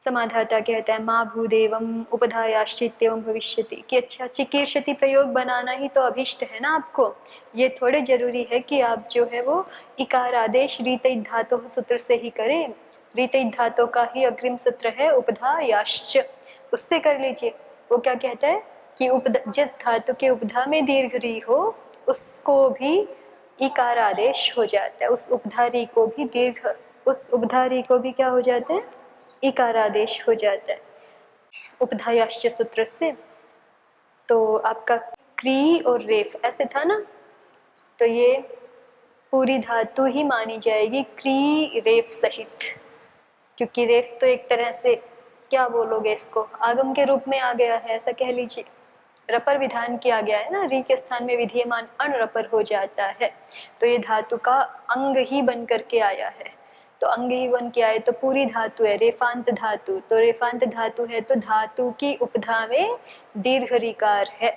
समाधाता कहता है माँ भूदेवम उपधायाश्चित्यम भविष्यति, कि अच्छा चिकीर्षति प्रयोग बनाना ही तो अभिष्ट है ना आपको, ये थोड़े जरूरी है कि आप जो है वो इकार आदेश रीतै धातु सूत्र से ही करें। रीतै धातु का ही अग्रिम सूत्र है उपधायाश्च, उससे कर लीजिए। वो क्या कहता है कि जिस धातु के उपधा में दीर्घ री हो उसको भी इकार आदेश हो जाता है, उस उपधारी को भी उस उपधारी को भी क्या हो जाता है, इकार आदेश हो जाता है उपधायाश्च सूत्र से। तो आपका क्री और रेफ ऐसे था ना, तो ये पूरी धातु ही मानी जाएगी क्री रेफ सहित, क्योंकि रेफ तो एक तरह से क्या बोलोगे इसको, आगम के रूप में आ गया है, ऐसा कह लीजिए। रपर विधान किया गया है ना, री के स्थान में विधीयमान अण रपर हो जाता है, तो ये धातु का अंग ही बन करके आया है। तो अंग ही बन के आए तो पूरी धातु है रेफांत धातु, तो रेफांत धातु है तो धातु की उपधा में दीर्घ ऋकार है,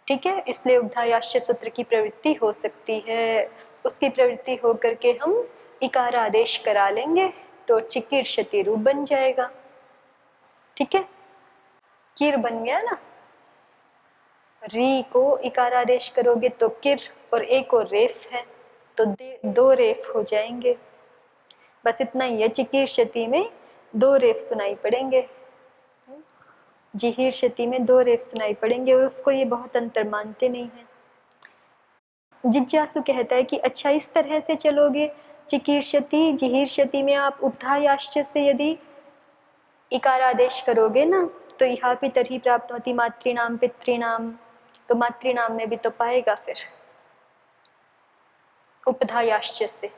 ठीक है। इसलिए उपधायाश्च सूत्र की प्रवृत्ति हो सकती है, उसकी प्रवृत्ति होकर के हम इकार आदेश करा लेंगे तो चिकीर्षति रूप बन जाएगा, ठीक है। किर बन गया ना, री को इकार आदेश करोगे तो किर, और एक और रेफ है तो दो रेफ हो जाएंगे। बस इतना ही है, चिकीर्षति में दो रेफ सुनाई पड़ेंगे, जिहीर्षति में दो रेफ सुनाई पड़ेंगे, और उसको ये बहुत अंतर मानते नहीं है। जिज्ञासु कहता है कि अच्छा इस तरह से चलोगे, चिकीर्षति जिहीर्षति में आप उपधायाश्च से यदि इकार आदेश करोगे ना तो यहाँ भी तर्हि प्राप्त होती मातृनाम पितृनाम, तो मातृनाम में भी तो पाएगा फिर उपधायाश्च से,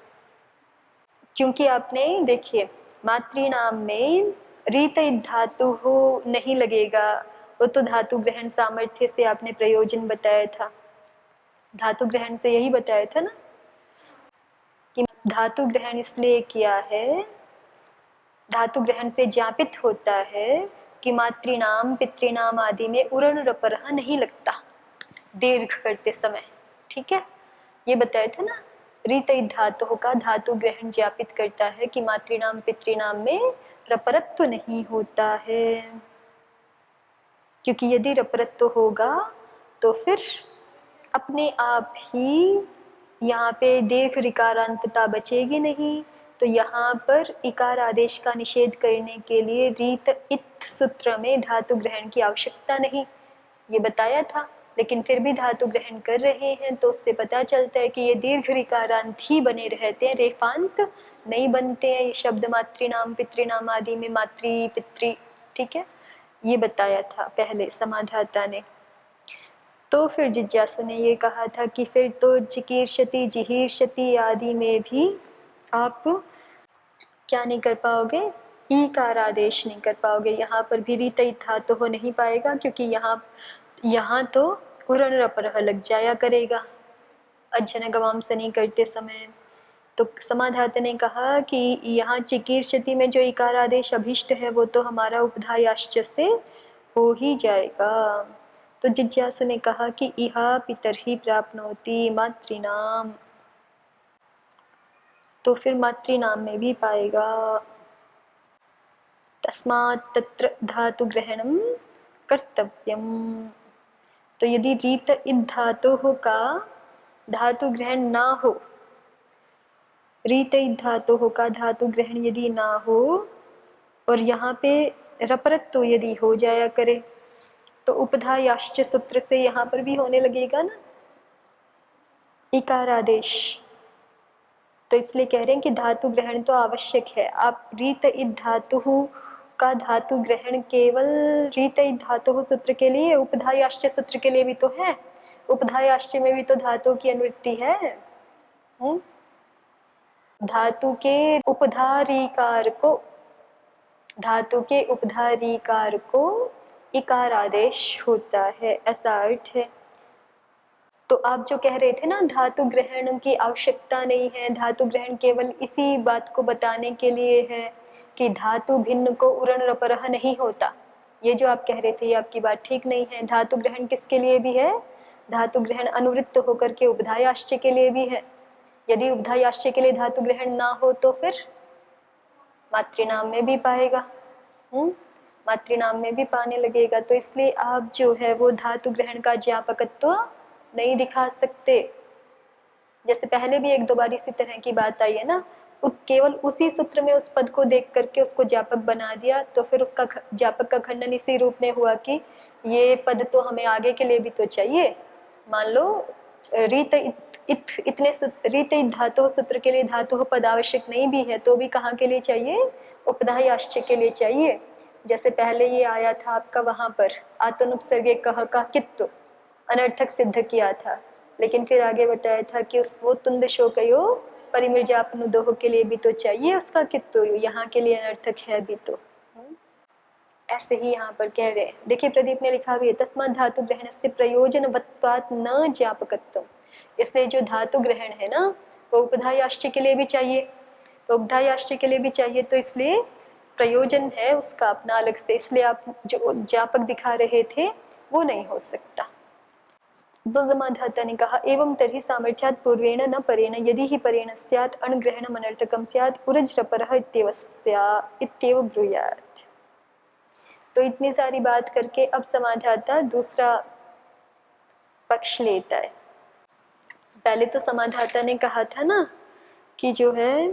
क्योंकि आपने देखिए मातृनाम में रीत धातु हो नहीं लगेगा, वो तो धातु ग्रहण सामर्थ्य से आपने प्रयोजन बताया था, धातु ग्रहण से यही बताया था ना कि धातु ग्रहण इसलिए किया है, धातु ग्रहण से ज्ञापित होता है कि मातृनाम पितृनाम आदि में उरण रपरह नहीं लगता दीर्घ करते समय, ठीक है। ये बताया था ना, रीत धातु का धातु ग्रहण ज्ञापित करता है कि मातृनाम पितृनाम में रपरत्व नहीं होता है, क्योंकि यदि रपरत्व होगा तो फिर अपने आप ही यहाँ पे दीर्घ ऋकारांतता बचेगी नहीं, तो यहाँ पर इकार आदेश का निषेध करने के लिए रीत इत सूत्र में धातु ग्रहण की आवश्यकता नहीं, ये बताया था। लेकिन फिर भी धातु ग्रहण कर रहे हैं तो उससे पता चलता है कि ये दीर्घ ऋकारांत ही बने रहते हैं, रेफांत नहीं बनते हैं ये शब्द मातृनाम पितृनाम आदि में, मातृ पितृ, ठीक है, ये बताया था पहले समाधाता ने। तो फिर जिज्ञासु ने ये कहा था कि फिर तो चिकीर्षति जिहीर्षति आदि में भी आप क्या नहीं कर पाओगे, ईकार आदेश नहीं कर पाओगे, यहाँ पर भी रीत धातु हो नहीं पाएगा, क्योंकि यहाँ तो उरण रपरह लग जाया करेगा अज्जन गवाम सनी करते समय। तो समाधाता ने कहा कि यहाँ चिकीर्षति में जो इकार आदेश अभिष्ट है वो तो हमारा उपधायाश्च से हो ही जाएगा। तो जिज्ञासु ने कहा कि इहा पितर्हि प्राप्नोति मातृनाम, तो फिर मातृनाम में भी पाएगा। तस्मात् तत्र धातु ग्रहणम कर्तव्यम, तो यदि रीत इत धातु का धातु ग्रहण ना हो, रीत इत धातु का धातु ग्रहण यदि ना हो और यहाँ पे रपरत्व यदि हो जाया करे तो उपधायाश्च सूत्र से यहाँ पर भी होने लगेगा ना इकार आदेश। तो इसलिए कह रहे हैं कि धातु ग्रहण तो आवश्यक है। आप रीत इत धातु का धातु ग्रहण केवल रीत इत धातु सूत्र के लिए, उपधायाश्च सूत्र के लिए भी तो है, उपधायाश्च में भी तो धातु की अनुवृत्ति है। धातु के उपधारीकार को, धातु के उपधारीकार को इकार आदेश होता है, ऐसा अर्थ है। तो आप जो कह रहे थे ना धातु ग्रहण की आवश्यकता नहीं है, धातु ग्रहण केवल इसी बात को बताने के लिए है कि धातु भिन्न को उरण रपरह नहीं होता, ये जो आप कह रहे थे ये आपकी बात ठीक नहीं है। धातु ग्रहण किसके लिए भी है, धातु ग्रहण अनुवृत्त होकर के उपधायाश्च के लिए भी है। यदि उपधायाश्च के लिए धातु ग्रहण ना हो तो फिर मातृनाम में भी पाएगा, मातृनाम में भी पाने लगेगा। तो इसलिए आप जो है वो धातु ग्रहण का ज्ञापकत्व नहीं दिखा सकते। जैसे पहले भी एक दो बार इसी तरह की बात आई है ना, केवल उसी सूत्र में उस पद को देख करके उसको ज्ञापक बना दिया, तो फिर उसका ज्ञापक का खंडन इसी रूप में हुआ कि ये पद तो हमें आगे के लिए भी तो चाहिए। मान लो रीत इतने रीत धातु सूत्र के लिए धातु पद आवश्यक नहीं भी है, तो भी कहाँ के लिए चाहिए, उपधायाश्च के लिए चाहिए। जैसे पहले ये आया था आपका वहां पर आत्मनुपसर्गे कह का कित्व अनर्थक सिद्ध किया था, लेकिन फिर आगे बताया था कि उस वो तुंद शोकयो परिमृजापनुदोह के लिए भी तो चाहिए उसका कित्व, यहाँ के लिए अनर्थक है भी तो। ऐसे ही यहाँ पर कह रहे हैं, देखिए प्रदीप ने लिखा भी है तस्मात् धातु ग्रहण से प्रयोजनवत्वात् न ज्ञापकत्वम्। इसलिए जो धातु ग्रहण है ना वो उपधायाश्च के लिए भी चाहिए, तो उपधायाश्च के लिए भी चाहिए, तो इसलिए प्रयोजन है उसका अपना अलग से, इसलिए आप जो ज्ञापक दिखा रहे थे वो नहीं हो सकता। तो समाधाता ने कहा एवं तर्हि सामर्थ्यात् पूर्वेण न परेण यदि ही परेण स्यात् अणग्रहणम् अनर्थकं स्यात् उरज्रपरः इत्येव ब्रूयात्। तो इतनी सारी बात करके अब समाधाता दूसरा पक्ष लेता है। पहले तो समाधाता ने कहा था ना कि जो है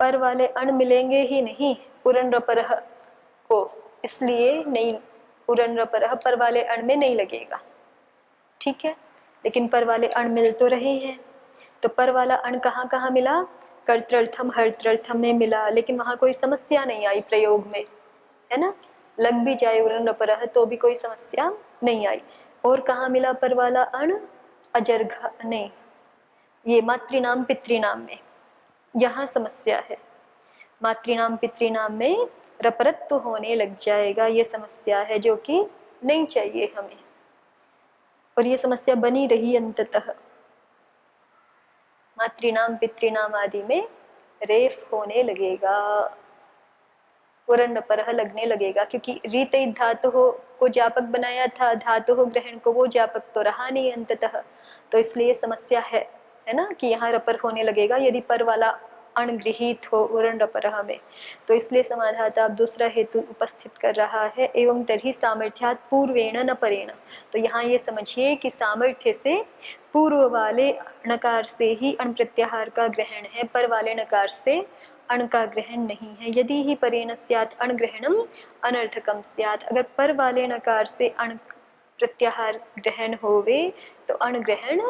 पर वाले अण मिलेंगे ही नहीं उरन रपरह को, इसलिए नहीं उरन रपरह पर वाले अण में नहीं लगेगा, ठीक है। लेकिन पर वाले अण मिल तो रहे हैं, तो पर वाला अण कहाँ कहाँ मिला, कर्तृर्थम हर्तृर्थम में मिला, लेकिन वहाँ कोई समस्या नहीं आई प्रयोग में, है ना, लग भी जाए उरन रपरह तो भी कोई समस्या नहीं आई। और कहाँ मिला पर वाला अण, अजर्घ नहीं, ये मातृनाम पितृनाम में, यहाँ समस्या है। मातृनाम पितृनाम में रपरत्व होने लग जाएगा, ये समस्या है जो कि नहीं चाहिए हमें, और ये समस्या बनी रही अंततः। मातृनाम पितृनाम आदि में रेफ होने लगेगा, उरन रपरह लगने लगेगा, क्योंकि रीत धातु को ज्ञापक बनाया था, धातु ग्रहण को वो ज्ञापक तो रहा नहीं अंततः, तो इसलिए समस्या है ना कि यहाँ रपर होने लगेगा यदि पर वाला अणगृहीत हो उरन रपरह में। तो इसलिए समाधाता अब दूसरा हेतु उपस्थित कर रहा है एवं तर्हि सामर्थ्यात् पूर्वेण न परेण। तो यहाँ ये समझिए कि सामर्थ्य से पूर्व वाले णकार से ही अण प्रत्याहार का ग्रहण है, पर वाले णकार से अण का ग्रहण नहीं है। यदि ही परेण स्यात् अणग्रहणम् अनर्थकं स्यात्, अगर पर वाले नकार से अण प्रत्याहार ग्रहण होवे तो अणग्रहण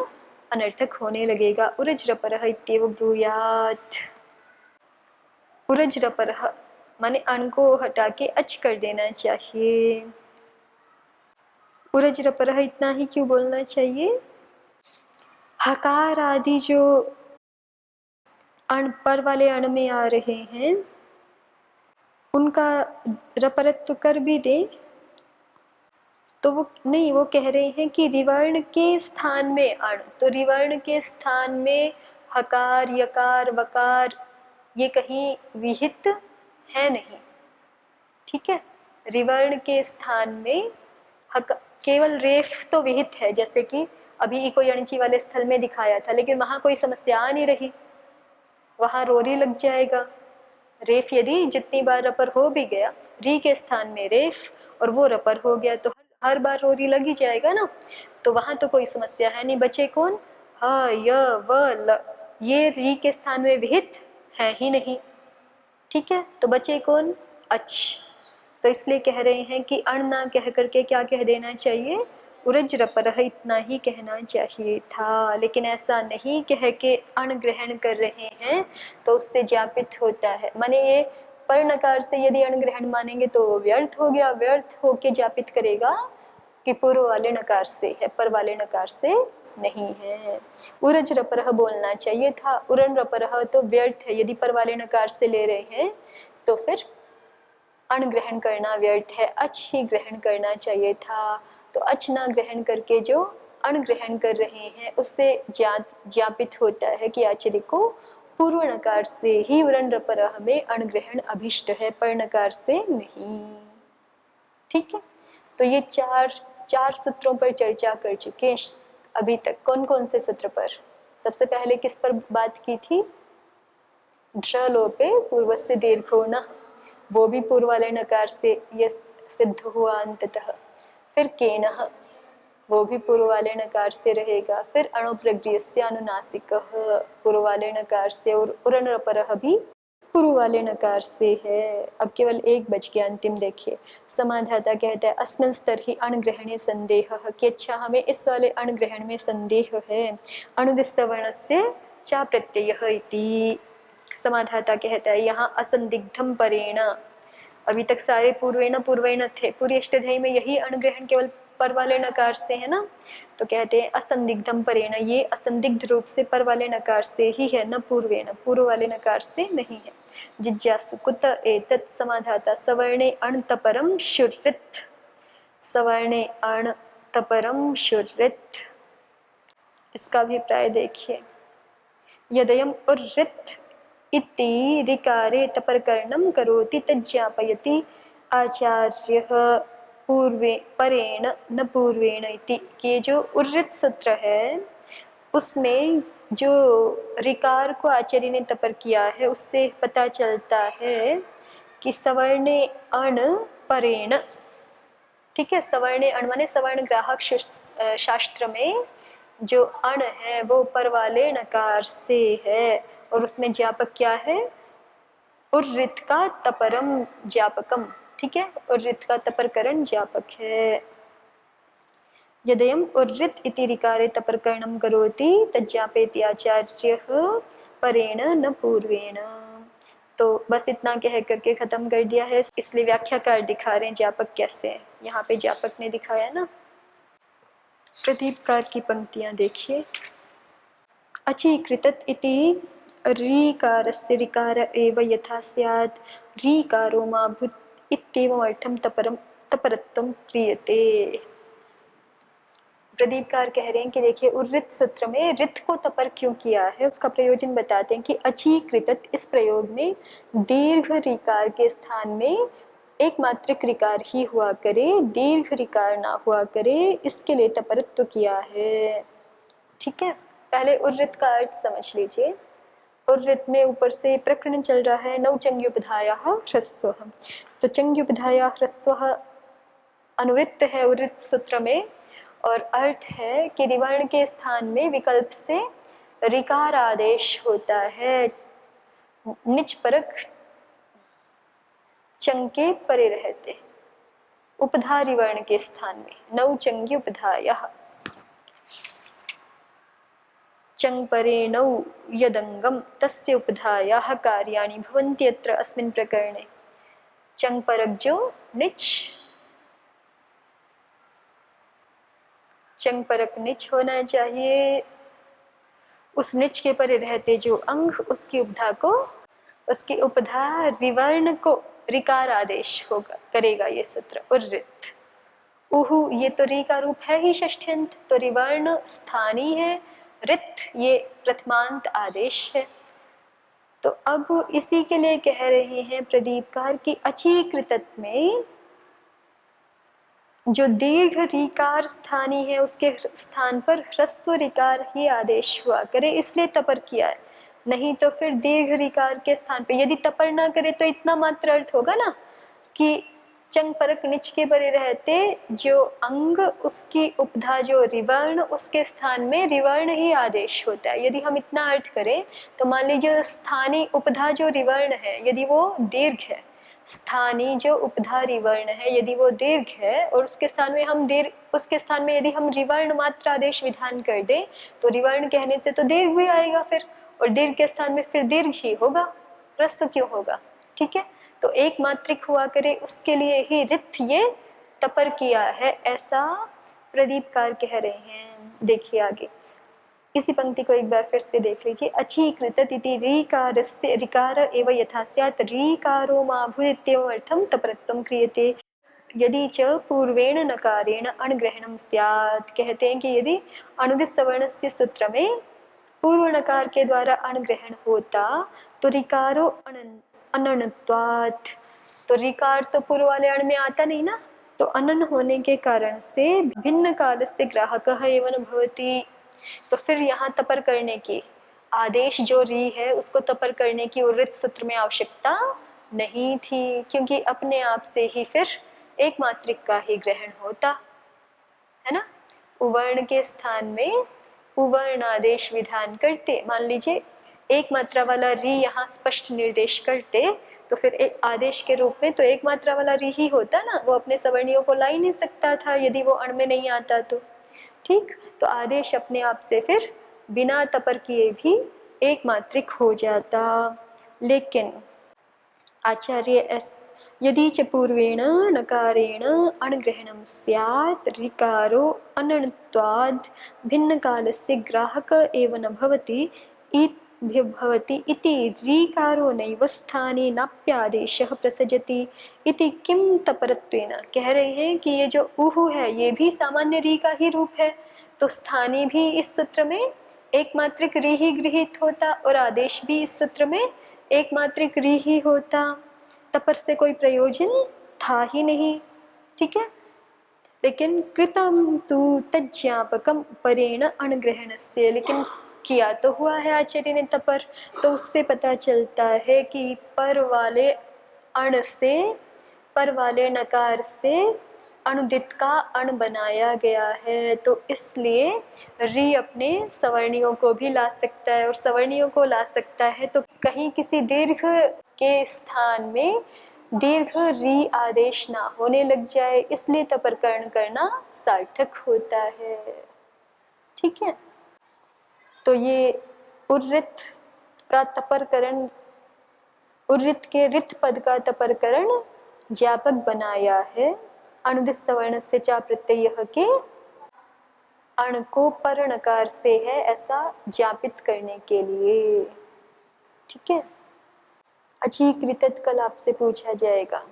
अनर्थक होने लगेगा। उरज्रपरः इत्येव ब्रूयात्। उरज्रपरः माने अण को हटा के अच कर देना चाहिए। उरज्रपरः इतना ही क्यों बोलना चाहिए, हकार आदि जो अण पर वाले अण में आ रहे हैं उनका रपरत्व कर भी दे तो वो नहीं, वो कह रहे हैं कि रिवर्ण के स्थान में अण, तो रिवर्ण के स्थान में हकार यकार वकार ये कहीं विहित है नहीं, ठीक है। रिवर्ण के स्थान में केवल रेफ तो विहित है, जैसे कि अभी इको यणची वाले स्थल में दिखाया था, लेकिन वहां कोई समस्या आ नहीं रही, वहां रोरी लग जाएगा। रेफ यदि जितनी बार रपर हो भी गया, री के स्थान में रेफ और वो रपर हो गया तो हर बार रोरी लग ही जाएगा ना, तो वहां तो कोई समस्या है नहीं। बचे कौन, ह य व ल, ये री के स्थान में विहित है ही नहीं, ठीक है। तो बचे कौन, अच। तो इसलिए कह रहे हैं कि अण ना कह करके क्या कह देना चाहिए, उरज रपरह इतना ही कहना चाहिए था। लेकिन ऐसा नहीं कह के अण ग्रहण कर रहे हैं तो उससे ज्ञापित होता है, माने ये पर नकार से यदि अण ग्रहण मानेंगे तो व्यर्थ हो गया, व्यर्थ होके ज्ञापित करेगा कि पूर्व वाले नकार से है, पर वाले नकार से नहीं है। उरज रपरह बोलना चाहिए था, उरन रपरह तो व्यर्थ है, यदि पर वाले नकार से ले रहे हैं तो फिर अण ग्रहण करना व्यर्थ है, अच ही ग्रहण करना चाहिए था। तो अच ना ग्रहण करके जो अण ग्रहण कर रहे हैं उससे ज्ञापित होता है कि आचार्य को पूर्व नकार से ही उरन रपरह में अण ग्रहण अभिष्ट है, पर नकार से नहीं, ठीक है। तो ये चार सूत्रों पर चर्चा कर चुके हैं अभी तक। कौन कौन से सूत्र पर, सबसे पहले किस पर बात की थी, ड्र लोपे पूर्व से दीर्घो न, वो भी पूर्व वाले नकार से यस सिद्ध हुआ अंततः। फिर केनः, वो भी पूर्व वाले नकार से रहेगा। फिर अणुप्रग्रियस्य अनुनासिक, पूर्व वाले नकार से, और उरनरपरः भी पूर्व वाले नकार से है। अब केवल एक बच गया, अंतिम देखिए। समाधाता कहता है अस्मिन् स्तर्हि अणग्रहणे संदेहः, कि अच्छा हमें इस वाले अणग्रहण में संदेह है। अणुदिस्य वर्णस्य चा प्रत्ययः इति। समाधाता कहता है यहाँ असंदिग्धम परेण, अभी तक सारे पूर्वेण पूर्वेण थे, पूरी अष्टाध्यायी में यही अणग्रहण केवल पर वाले नकार से है ना, तो कहते हैं असंदिग्धम परेण, ये असंदिग्ध रूप से पर वाले नकार से ही है, न पूर्वेण, पूर्व वाले नकार से नहीं है। जिज्ञासु कुत एतत्। समाधाता सवर्णे अण तपरम शुर्रित, सवर्णे अण तपरम शुर्रित, इसका अभिप्राय देखिए। यदयम् उर्रित इति ऋकारे तपरकरणं करोति तज्ज्ञापयति आचार्यः पूर्वे परेण न पूर्वेण इति। कि जो उर्रित सूत्र है उसमें जो ऋकार को आचार्य ने तपर किया है उससे पता चलता है कि सवर्णे अण परेण, ठीक है। सवर्णे अण माने सवर्ण ग्राहक शास्त्र में जो अण है वो पर वाले नकार से है, और उसमें ज्ञापक क्या है, उर्रित का तपरम ज्ञापकम, ठीक है। उर्रित का तपरकरण ज्ञापक है। यदयम् उर्रित इति ऋकारे तपरकरणं करोति तज्ज्ञापयति आचार्यः परेण न पूर्वेण। तो बस इतना कह करके खत्म कर दिया है, इसलिए व्याख्याकार दिखा रहे हैं ज्ञापक कैसे है। यहाँ पे ज्ञापक ने दिखाया ना। प्रदीपकार की पंक्तियां देखिए। अचीकृतत् इति ऋकारस्य ऋकार एव यथा स्यात् ऋकारो मा भूत् इत्येवम् अर्थं तपरत्वं क्रियते। प्रदीपकार कह रहे हैं कि देखिए उर्रित सूत्र में रित को तपर क्यों किया है, उसका प्रयोजन बताते हैं कि अचीकृतत्, इस प्रयोग में दीर्घ ऋकार के स्थान में एक मात्रिक ऋकार ही हुआ करे, दीर्घ ऋकार ना हुआ करे, इसके लिए तपरत्व किया है, ठीक है। पहले उर्रित का अर्थ समझ लीजिए। उर्रित में ऊपर से प्रकरण चल रहा है नौचंग्युपधायाः ह्रस्वः, तो चंग्युपधायाः ह्रस्वः अनुवृत्त है उर्रित सूत्र में, और अर्थ है कि ऋवर्ण के स्थान में विकल्प से ऋकार आदेश होता है, निच परक चंग के परे रहते, उपधा ऋवर्ण के स्थान में नौचंग्युपधायाः चंग परे नौ यदंगम तस्य उपधायाः कार्याणि भवन्ति अत्र अस्मिन् प्रकरणे। चंग परक जो निच, चंग परक निच होना चाहिए, उस निच के परे रहते जो अंग, उसकी उपधा को, उसकी उपधा ऋवर्ण को ऋकार आदेश होगा, करेगा ये सूत्र उर्रित। उहु, ये तो ऋ का रूप है ही षष्ठ्यंत, तो ऋवर्ण स्थानीय है, रित ये प्रथमांत आदेश है। तो अब इसी के लिए कह रहे हैं प्रदीपकार की अचीकृतत् में जो दीर्घ ऋकार स्थानीय है उसके स्थान पर ह्रस्व ऋकार ही आदेश हुआ करे, इसलिए तपर किया है। नहीं तो फिर दीर्घ ऋकार के स्थान पे यदि तपर ना करे तो इतना मात्र अर्थ होगा ना कि चंग परक निच के परे रहते जो अंग, उसकी उपधा जो ऋवर्ण, उसके स्थान में ऋवर्ण ही आदेश होता है। यदि हम इतना अर्थ करें तो मान लीजिए स्थानीय उपधा जो ऋवर्ण है यदि वो दीर्घ है, स्थानीय जो उपधा ऋवर्ण है यदि वो दीर्घ है, और उसके स्थान में हम दीर्घ, उसके स्थान में यदि हम ऋवर्ण मात्र आदेश विधान कर दें तो ऋवर्ण कहने से तो दीर्घ भी आएगा फिर, और दीर्घ के स्थान में फिर दीर्घ ही होगा, ह्रस्व क्यों होगा, ठीक है। तो एक मात्रिक हुआ करे उसके लिए ही रित ये तपर किया है, ऐसा प्रदीपकार कह रहे हैं। देखिए आगे इसी पंक्ति को एक बार फिर से देख लीजिए। अचीकृतत् इति ऋकारस्य ऋकार एव यथा स्यात् ऋकारो मा भूदित्येवम् अर्थं तपरत्वं क्रियते यदि च पूर्वेण नकारेण अणग्रहणं स्यात्। कहते हैं कि यदि अनुदित सवर्णस्य सूत्र में पूर्व नकार के द्वारा अणग्रहण होता तो ऋकारो अननत्वात्, तो ऋकार तो पूर्व वाले अण में आता नहीं ना, तो अनन होने के कारण से भिन्न कालस्य ग्राहकः एव न भवति। तो फिर यहाँ तपर करने की आदेश जो री है उसको तपर करने की उर्वृत सूत्र में आवश्यकता नहीं थी, क्योंकि अपने आप से ही फिर एक मात्रिक का ही ग्रहण होता है ना। उवर्ण के स्थान में उवर्ण आदेश विधान करते, मान लीजिए एक मात्रा वाला री यहाँ स्पष्ट निर्देश करते, तो फिर एक आदेश के रूप में तो एक मात्रा वाला री ही होता ना, वो अपने सवर्णियों को ला ही नहीं सकता था यदि वो अण में नहीं आता तो। ठीक, तो आदेश अपने आप से फिर बिना तपर किए भी एक मात्रिक हो जाता। लेकिन आचार्य एस यदि च पूर्वेण नकारेण अणग्रहणं स्यात् ऋकारो अनण्त्वाद् भिन्नकालस्य ग्राहक एव न भवति इति ऋकारो नैव स्थाने नाप्यादेशः प्रसजति इति किं तपरत्वेन। कह रहे हैं कि ये जो उहु है ये भी सामान्य री का ही रूप है, तो स्थानी भी इस सूत्र में एक मात्रिक री ही गृहीत होता और आदेश भी इस सूत्र में एक मात्रिक री ही होता। तपर से कोई प्रयोजन था ही नहीं। ठीक है, लेकिन कृतं तु तज्ज्ञापकं परेण अणग्रहणस्य, लेकिन किया तो हुआ है आचार्य ने तपर, तो उससे पता चलता है कि पर वाले अण से, पर वाले नकार से अनुदित का अण बनाया गया है, तो इसलिए री अपने सवर्णियों को भी ला सकता है, और सवर्णियों को ला सकता है तो कहीं किसी दीर्घ के स्थान में दीर्घ री आदेश ना होने लग जाए, इसलिए तपरकरण करना सार्थक होता है। ठीक है, तो ये उर्रित का तपरकरण, उर्रित के रित पद का तपरकरण ज्ञापक बनाया है अनुदित सवर्ण से चा प्रत्यय के अण को पर नकार से है ऐसा ज्ञापित करने के लिए। ठीक है, अचीकृत कल आपसे पूछा जाएगा।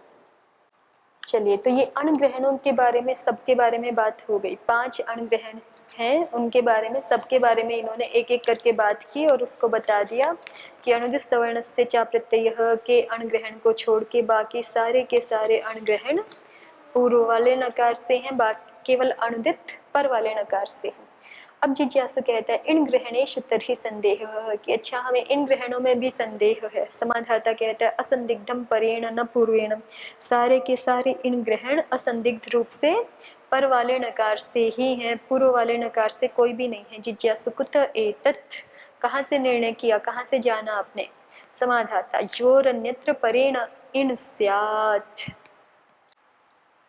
चलिए, तो ये अणग्रहणों के बारे में, सबके बारे में बात हो गई। 5 अणग्रहण हैं, उनके बारे में, सबके बारे में इन्होंने एक एक करके बात की और उसको बता दिया कि अनुदित सवर्ण से चा प्रत्यय के अणग्रहण को छोड़ के बाकी सारे के सारे अणग्रहण पूर्व वाले नकार से हैं, केवल अनुदित पर वाले नकार से हैं। अब जिज्ञासु कहता है इन ग्रहणेषु तर्हि संदेह, कि अच्छा हमें इन ग्रहणों में भी संदेह है। समाधाता कहता है असंदिग्धम परेण न पूर्वेण, सारे के सारे इन ग्रहण असंदिग्ध रूप से पर वाले नकार से ही हैं, पूर्व वाले नकार से कोई भी नहीं है। जिज्ञासु कुत एतत्, कहाँ से निर्णय किया, कहाँ से जाना आपने। समाधाता योरन्यत्र परेण इन स्यात्,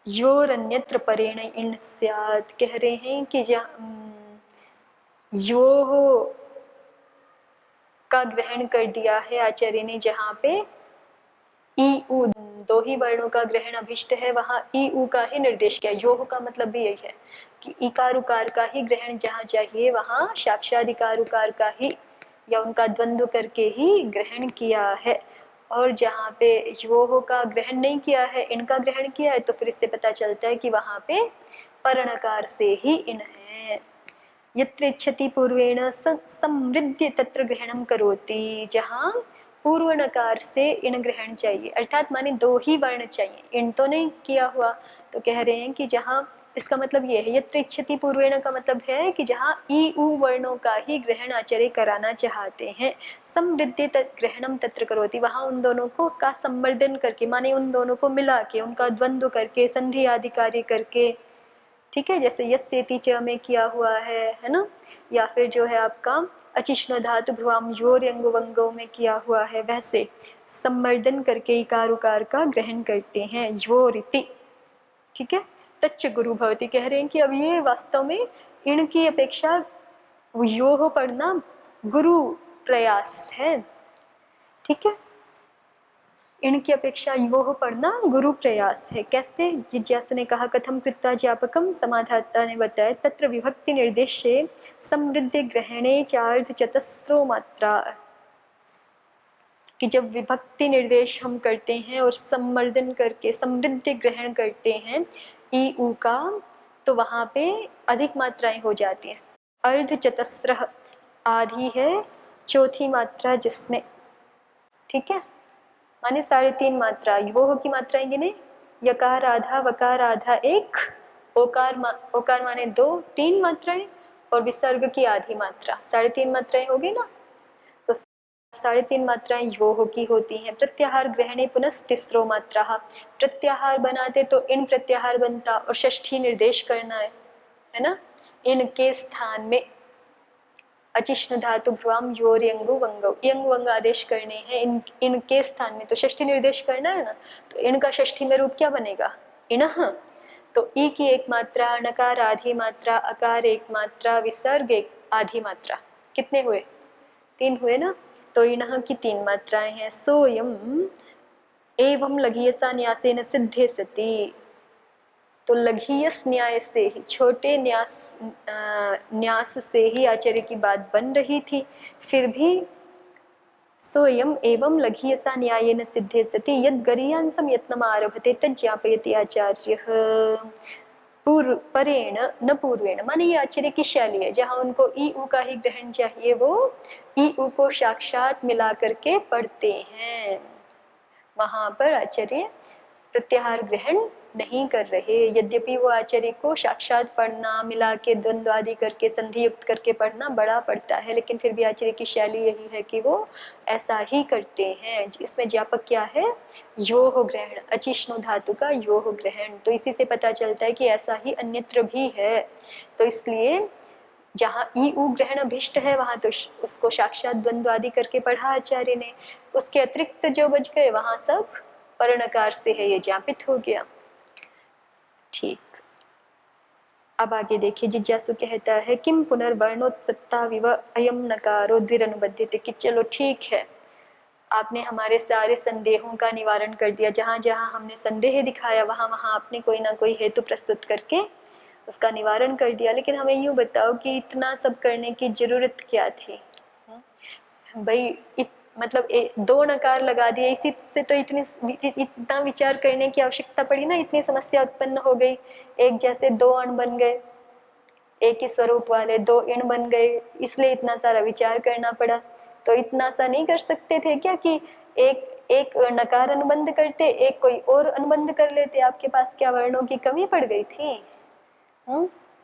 योरन्यत्र परेण इन स्यात्, कह रहे हैं कि यो का ग्रहण कर दिया है आचार्य ने, जहाँ पे ई उ दो ही वर्णों का ग्रहण अभिष्ट है वहाँ ई उ का ही निर्देश किया। यो का मतलब भी यही है कि इकार उकार का ही ग्रहण जहाँ चाहिए वहाँ साक्षात इकार उकार का ही या उनका द्वंद्व करके ही ग्रहण किया है, और जहाँ पे यो का ग्रहण नहीं किया है, इनका ग्रहण किया है, तो फिर इससे पता चलता है कि वहाँ पे परणकार से ही इन है। यत्र इच्छति पूर्वेण समृद्ध तत्र ग्रहणं करोति, जहाँ पूर्व नकार से इन ग्रहण चाहिए, अर्थात माने 2 ही वर्ण चाहिए, इन तो नहीं किया हुआ। तो कह रहे हैं कि जहाँ, इसका मतलब ये है यत्र इच्छति पूर्वेण का मतलब है कि जहाँ ई उ वर्णों का ही ग्रहण आचार्य कराना चाहते हैं, समृद्धि ग्रहणम तत्र करोति, वहाँ उन दोनों को का संवर्धन करके, माने उन दोनों को मिला के, उनका द्वंद्व करके, संधि आदि कार्य करके। ठीक है, जैसे यस्येति च में किया हुआ है ना, या फिर जो है आपका अचिष्ण धातु भ्रुवाम योर्यंग वंगों में किया हुआ है, वैसे सम्मर्दन करके इकार उकार का ग्रहण करते हैं योरिति। ठीक है, तच्च गुरु भवति, कह रहे हैं कि अब ये वास्तव में इनकी अपेक्षा यो पढ़ना गुरु प्रयास है। ठीक है, इनकी अपेक्षा यो पढ़ना गुरु प्रयास है। कैसे, जिज्ञासु ने कहा कथम कृत्वा ज्ञापकम, समाधाता ने बताया तत्र विभक्ति निर्देशे समृद्धि ग्रहणे चार्ध चतस्रो मात्रा, कि जब विभक्ति निर्देश हम करते हैं और सम्मर्दन करके समृद्धि ग्रहण करते हैं ई उ का, तो वहाँ पे अधिक मात्राएं हो जाती हैं। अर्ध चतस्र आधी है चौथी मात्रा जिसमें, ठीक है, माने 3.5 मात्रा, वो की मात्राएं गिने, यकार आधा, वकार आधा 1, ओकार माने 2, 3 मात्राएं, और विसर्ग की आधी मात्रा, 3.5 मात्राएं होगी ना। 3.5 मात्राएं योह की होती हैं। प्रत्याहार ग्रहणे पुनस्तिस्रो मात्रा, प्रत्याहार बनाते तो इन प्रत्याहार बनता और षष्ठी निर्देश करना है ना। इनके स्थान में अचिष्णु धातु भ्रुवाम योर यंगु वंगौ, यंग वंग आदेश करने हैं इनके स्थान में, तो षष्ठी निर्देश करना है ना, तो इनका षष्ठी में रूप क्या बनेगा, इनह। तो ई की एक मात्रा, नकार आधी मात्रा, अकार एक मात्रा, विसर्ग एक आधी मात्रा, कितने हुए, 3 हुए ना। तो इनह की 3 मात्राएं हैं। सोयम एवं लघीयसा न्यासेन सिद्धे सति, तो लघीयस न्याय से ही, छोटे न्यास से ही आचार्य की बात बन रही थी, फिर भी सोयम एवं लघीयसा न्यायेन सिद्धे सति यद गरीयांसम यत्नम आरभते तज्ज्ञापयति आचार्य परेण न पूर्वेण, माने ये आचार्य की शैली है, जहाँ उनको ई उ का ही ग्रहण चाहिए वो ई उ को साक्षात मिला करके पढ़ते हैं, वहां पर आचार्य प्रत्याहार ग्रहण नहीं कर रहे। यद्यपि वो आचार्य को साक्षात पढ़ना, मिला के द्वंद्व आदि करके संधि युक्त करके पढ़ना बड़ा पड़ता है, लेकिन फिर भी आचार्य की शैली यही है कि वो ऐसा ही करते हैं। इसमें ज्ञापक क्या है, योह ग्रहण, अचिष्णु धातु का योह ग्रहण, तो इसी से पता चलता है कि ऐसा ही अन्यत्र भी है। तो इसलिए जहाँ ई उ ग्रहण अभिष्ट है वहां तो उसको साक्षात द्वंद्व आदि करके पढ़ा आचार्य ने, उसके अतिरिक्त जो बच गए वहां सब पर्णकार से है, ये ज्ञापित हो गया। ठीक, अब आगे देखिए, जिज्ञासु कहता है किम पुनर्वर्णोत्सत्ता विव अयम नकारो द्विरनुबध्यते, कि चलो ठीक है, आपने हमारे सारे संदेहों का निवारण कर दिया, जहाँ जहाँ हमने संदेह दिखाया वहाँ वहाँ आपने कोई ना कोई हेतु प्रस्तुत करके उसका निवारण कर दिया, लेकिन हमें यूँ बताओ कि इतना सब करने की जरूरत क्या थी भाई, मतलब 2 नकार लगा दिए, इसी से तो इतना विचार करने की आवश्यकता पड़ी ना, इतनी समस्या उत्पन्न हो गई। एक जैसे 2 अण बन गए, एक ही स्वरूप वाले 2 इण बन गए, इसलिए इतना सारा विचार करना पड़ा। तो इतना सा नहीं कर सकते थे क्या कि एक नकार अनुबंध करते, एक कोई और अनुबंध कर लेते, आपके पास क्या वर्णों की कमी पड़ गई थी?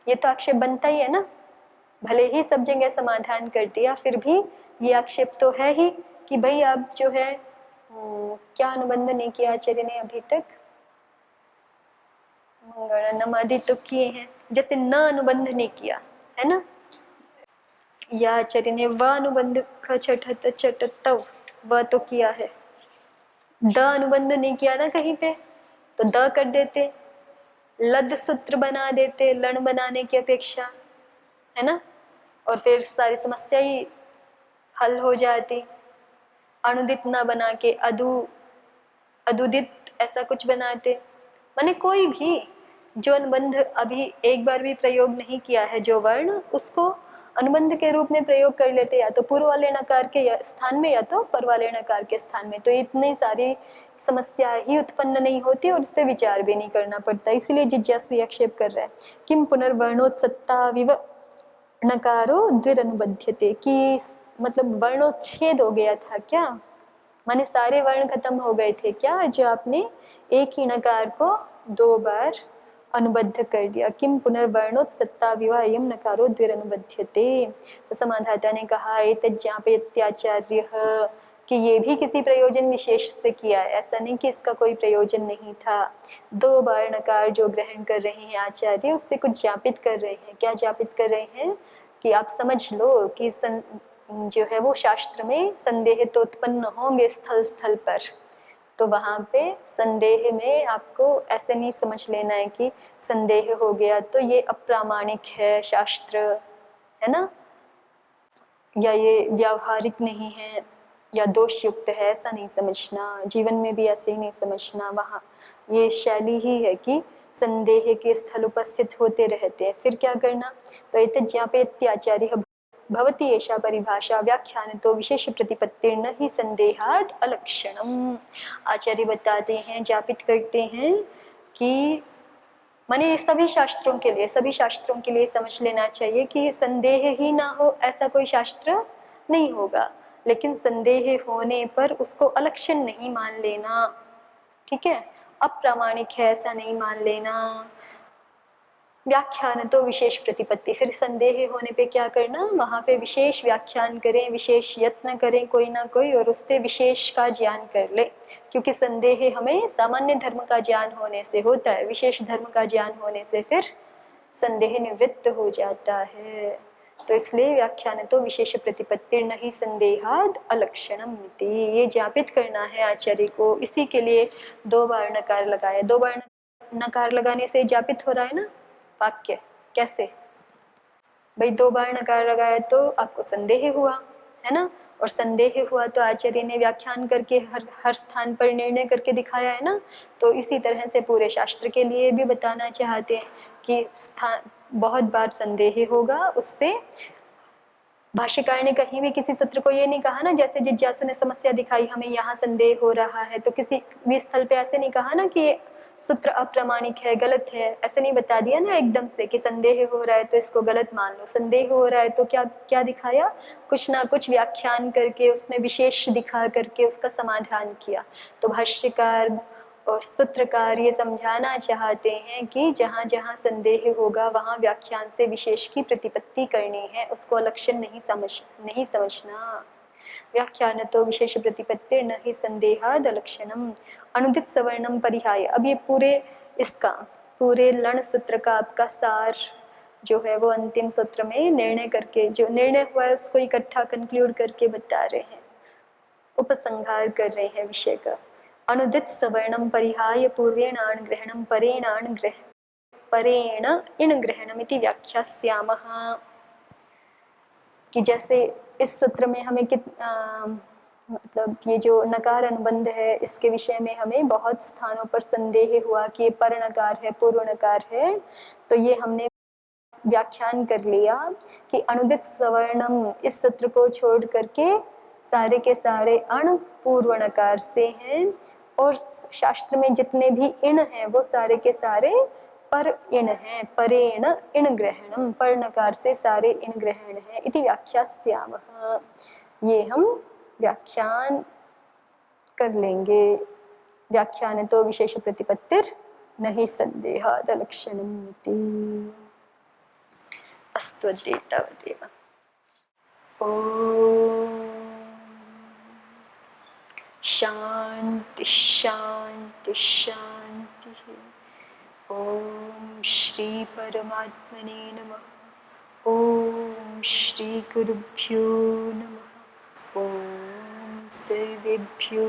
ये तो आक्षेप बनता ही है ना, भले ही सब जगह समाधान कर दिया, फिर भी ये आक्षेप तो है ही कि भाई आप जो है क्या अनुबंध नहीं किया आचार्य ने अभी तक, मंगलम आदि तो किए हैं, जैसे न अनुबंध नहीं किया है ना, या आचार्य ने व अनुबंध छठ तव व तो किया है, द अनुबंध नहीं किया ना कहीं पे, तो द कर देते, लद सूत्र बना देते लण बनाने की अपेक्षा, है ना, और फिर सारी समस्या ही हल हो जाती। अनुदित ना बना के अदुदित ऐसा कुछ बनाते, माने कोई भी जो अनुबंध अभी एक बार भी प्रयोग नहीं किया है जो वर्ण, उसको अनुबंध के रूप में प्रयोग कर लेते, या तो पूर्व वाले नकार के स्थान में या तो पर वाले नकार के स्थान में, तो इतनी सारी समस्या ही उत्पन्न नहीं होती और इस पर विचार भी नहीं करना पड़ता। इसलिए जिज्ञासु आक्षेप कर रहा है किम पुनर्वर्णोत्सत्ता विव नकारो द्विरनुबध्यते, कि मतलब वर्णोच्छेद हो गया था क्या, माने सारे वर्ण खत्म हो गए थे क्या, जो आपने एक ही नकार को 2 बार अनुबद्ध कर दिया। किम पुनर्वर्णोत्सत्ता विवाहयम नकारो द्विरनुबध्यते, तो समाधाता ने कहा एतज्ज्ञापयत्याचार्य, कि ये भी किसी प्रयोजन विशेष से किया है, ऐसा नहीं कि इसका कोई प्रयोजन नहीं था। 2 बार नकार जो ग्रहण कर रहे हैं आचार्य, उससे कुछ ज्ञापित कर रहे हैं। क्या ज्ञापित कर रहे हैं कि आप समझ लो कि जो है वो शास्त्र में संदेह तो उत्पन्न होंगे स्थल स्थल पर, तो वहाँ पे संदेह में आपको ऐसे नहीं समझ लेना है कि संदेह हो गया तो ये अप्रामाणिक है शास्त्र, है ना, या ये व्यावहारिक नहीं है या दोष युक्त है, ऐसा नहीं समझना। जीवन में भी ऐसे ही नहीं समझना। वहाँ ये शैली ही है कि संदेह के स्थल उपस्थित होते रहते हैं। फिर क्या करना, तो एतज्ज्ञापयत्याचार्य भवती एषा परिभाषा व्याख्यान तो विशेष प्रतिपत्तिर्न ही संदेहाद अलक्षणम। आचार्य बताते हैं, ज्ञापित करते हैं कि माने सभी शास्त्रों के लिए समझ लेना चाहिए कि संदेह ही ना हो ऐसा कोई शास्त्र नहीं होगा, लेकिन संदेह होने पर उसको अलक्षण नहीं मान लेना, ठीक है, अप्रामाणिक है ऐसा नहीं मान लेना। व्याख्यान तो विशेष प्रतिपत्ति, फिर संदेह होने पे क्या करना, वहाँ पे विशेष व्याख्यान करें, विशेष यत्न करें कोई ना कोई, और उससे विशेष का ज्ञान कर ले, क्योंकि संदेह हमें सामान्य धर्म का ज्ञान होने से होता है, विशेष धर्म का ज्ञान होने से फिर संदेह निवृत्त हो जाता है। तो इसलिए व्याख्यान तो विशेष प्रतिपत्तिर्न हि संदेहाद अलक्षणम इति, ये ज्ञापित करना है आचार्य को। इसी के लिए 2 बार नकार लगाया। 2 बार नकार लगाने से ज्ञापित हो रहा है ना वाक्य। कैसे भाई, 2 बार नकार लगाया तो आपको संदेह हुआ है ना, और संदेह हुआ तो आचार्य ने व्याख्यान करके हर स्थान पर निर्णय करके दिखाया है ना। तो इसी तरह से पूरे शास्त्र के लिए भी बताना चाहते हैं कि स्थान बहुत बार संदेह होगा, उससे भाष्यकार ने कहीं भी किसी सत्र को ये नहीं कहा ना, जैसे जिज्ञासु ने समस्या दिखाई हमें यहाँ संदेह हो रहा है, तो किसी भी स्थल पे ऐसे नहीं कहा ना कि सूत्र अप्रामाणिक है, गलत है, ऐसे नहीं बता दिया ना एकदम से कि संदेह हो रहा है तो इसको गलत मान लो। संदेह हो रहा है तो क्या क्या दिखाया, कुछ ना कुछ व्याख्यान करके उसमें विशेष दिखा करके उसका समाधान किया। तो भाष्यकार और सूत्रकार ये समझाना चाहते हैं कि जहाँ जहाँ संदेह होगा वहाँ व्याख्यान से विशेष की प्रतिपत्ति करनी है, उसको अलक्षण नहीं समझना। व्याख्यान तो विशेष प्रतिपत्ति न ही संदेहाद अलक्षणम अनुदित सवर्णम परिहाय। अब ये पूरे लण सूत्र का आपका सार जो है वो अंतिम सूत्र में निर्णय करके, जो निर्णय हुआ है उसको इकट्ठा कंक्लूड करके बता रहे हैं, उपसंहार कर रहे हैं विषय का। अनुदित सवर्णम परिहाय पूर्वेणान ग्रहणम परेण इन ग्रहणमिति व्याख्यास्यामः। कि जैसे इस सूत्र में हमें मतलब ये जो नकार अनुबंध है इसके विषय में हमें बहुत स्थानों पर संदेह हुआ कि ये पर नकार है पूर्व नकार है, तो ये हमने व्याख्यान कर लिया कि अनुदित सवर्णम इस सूत्र को छोड़ करके सारे के सारे अण पूर्व नकार से हैं, और शास्त्र में जितने भी इण हैं वो सारे के सारे पर इण हैं। परेण इण ग्रहणम, पर नकार से सारे इण ग्रहण हैं इति व्याख्यास्यामः। ये हम व्याख्यान कर लेंगे। व्याख्यान तो विशेष प्रतिपत्तिर नहीं संदेहाद अलक्षणम इति। अस्तु अद्य तावदेव। ओम शांति शांति शांति। ओम श्री परमात्मने नमः। ओम श्री गुरुभ्यो नमः। ओम सर्वेभ्यो